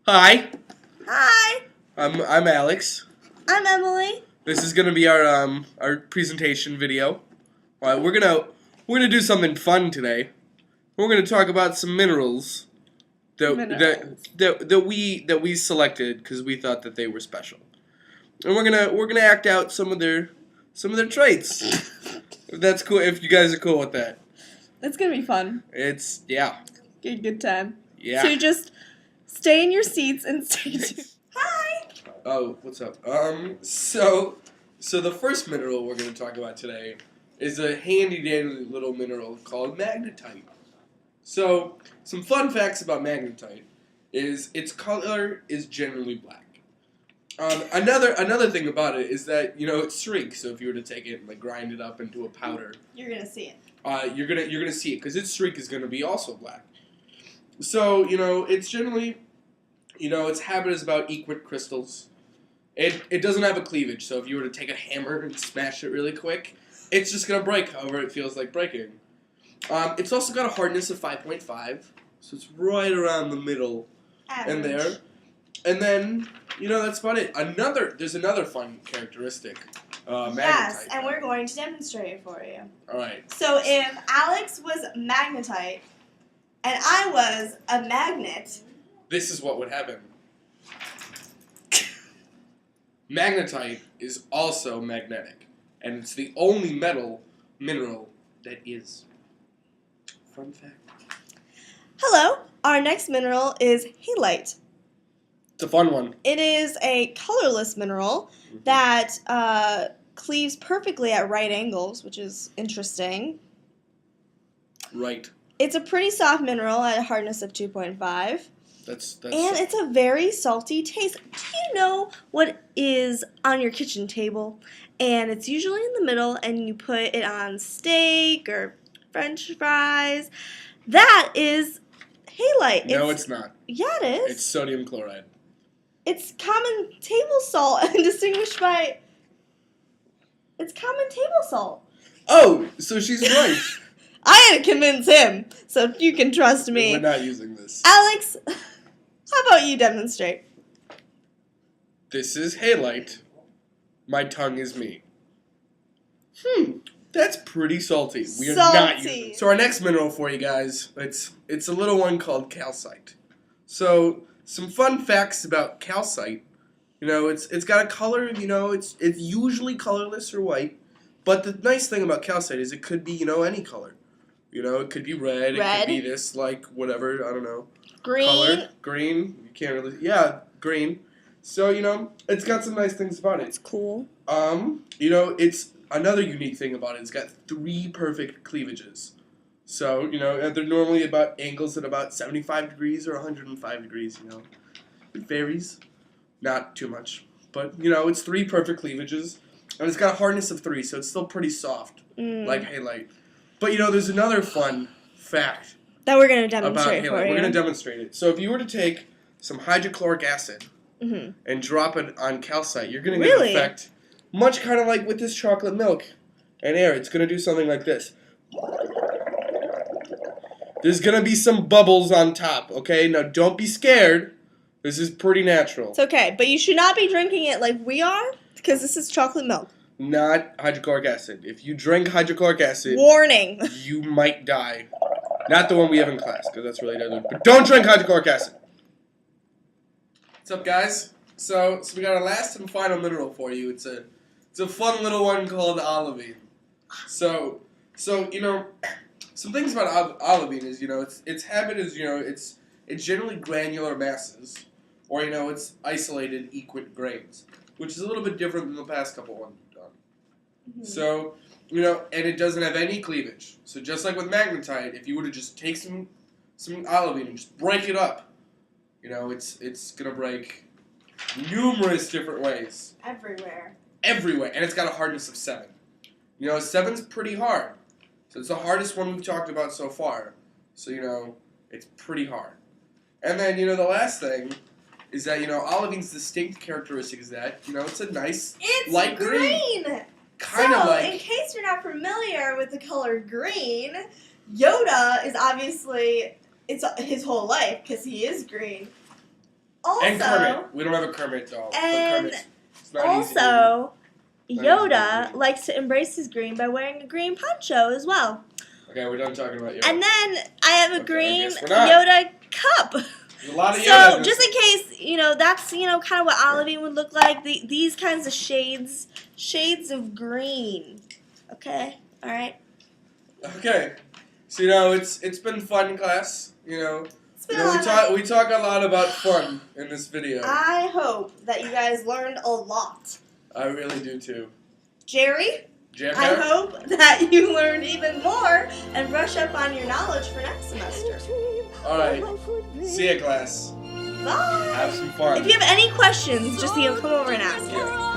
Hi, Hi, I'm Alex. I'm Emily. This is gonna be our presentation video. We're gonna do something fun today. We're gonna talk about some minerals that we selected because we thought that they were special, and we're gonna act out some of their traits. If that's cool, if you guys are cool with that. It's gonna be fun. It's Good time. yeah. So you just stay in your seats and stay tuned. Hi. Oh, what's up? So the first mineral we're going to talk about today is a handy-dandy little mineral called magnetite. So, some fun facts about magnetite is its color is generally black. Another thing about it is that it shrinks. So if you were to take it and grind it up into a powder, You're gonna see it. you're gonna see it because its shrink is gonna be also black. So it's generally its habit is about equate crystals. It doesn't have a cleavage, so if you were to take a hammer and smash it really quick, it's just going to break however it feels like breaking. It's also got a hardness of 5.5, so it's right around the middle and there. And then, that's about it. There's another fun characteristic. Yes, magnetite. and we're going to demonstrate it for you. Alright. So if Alex was magnetite and I was a magnet, This is what would happen. Magnetite is also magnetic, and it's the only mineral that is. Fun fact. hello, our next mineral is halite. It's a fun one. It is a colorless mineral that cleaves perfectly at right angles, which is interesting. Right. It's a pretty soft mineral at a hardness of 2.5. That's And it's a very salty taste. Do you know what is on your kitchen table? And it's usually in the middle, and you put it on steak or French fries. That is halite. No, it's not. Yeah, it is. It's sodium chloride. It's common table salt and distinguished by... It's common table salt. Oh, so she's right. I had to convince him, so you can trust me. We're not using this. Alex, how about you demonstrate? This is halite. My tongue is me. That's pretty salty. We are not using it. So our next mineral for you guys, it's a little one called calcite. So some fun facts about calcite. It's got a color, it's usually colorless or white. But the nice thing about calcite is it could be, any color. It could be red. It could be this, whatever, I don't know. Green. Color. Green. You can't really... Yeah, green. So, it's got some nice things about it. It's cool. It's... Another unique thing about it, it's got 3 perfect cleavages. So, they're normally about angles at about 75 degrees or 105 degrees, It varies. Not too much. But, it's 3 perfect cleavages. And it's got a hardness of 3, so it's still pretty soft. Like halite. But, there's another fun fact that we're going to demonstrate about halite. for you. We're going to demonstrate it. So if you were to take some hydrochloric acid and drop it on calcite, you're going to get an effect much kind of like with this chocolate milk and air. It's going to do something like this. There's going to be some bubbles on top, okay? Now don't be scared. This is pretty natural. It's okay, but you should not be drinking it like we are, because this is chocolate milk. Not hydrochloric acid. If you drink hydrochloric acid, warning, you might die. Not the one we have in class, because that's really deadly. But don't drink hydrochloric acid. What's up, guys? So we got our last and final mineral for you. It's a fun little one called olivine. So some things about olivine is its habit is it's generally granular masses, or it's isolated equate grains, which is a little bit different than the past couple ones we've done. So and it doesn't have any cleavage. So just like with magnetite, if you were to just take some olivine and just break it up, it's gonna break numerous different ways. Everywhere, and it's got a hardness of 7. 7's pretty hard. So it's the hardest one we've talked about so far. So it's pretty hard. And then the last thing is that olivine's distinct characteristic is that it's a nice light green. Kind of like. In case you're not familiar with the color green, Yoda is obviously it's his whole life because he is green. And Kermit. We don't have a Kermit doll. And it's not easy. also, Not Yoda easy. likes to embrace his green by wearing a green poncho as well. Okay, we're done talking about Yoda. And then I have a Okay, I green guess we're not. Yoda cup. There's a lot of Yoda So in just this in case, that's kind of what Olivine would look like. These kinds of shades of green. Okay, all right. Okay, so it's been fun, class. It's been a lot of fun. We talk a lot about fun in this video. I hope that you guys learned a lot. I really do too. Jerry, Ger-Bear? I hope that you learned even more and brush up on your knowledge for next semester. All right, see ya, class. Bye. Have some fun. If you have any questions, just come over and ask. Yeah.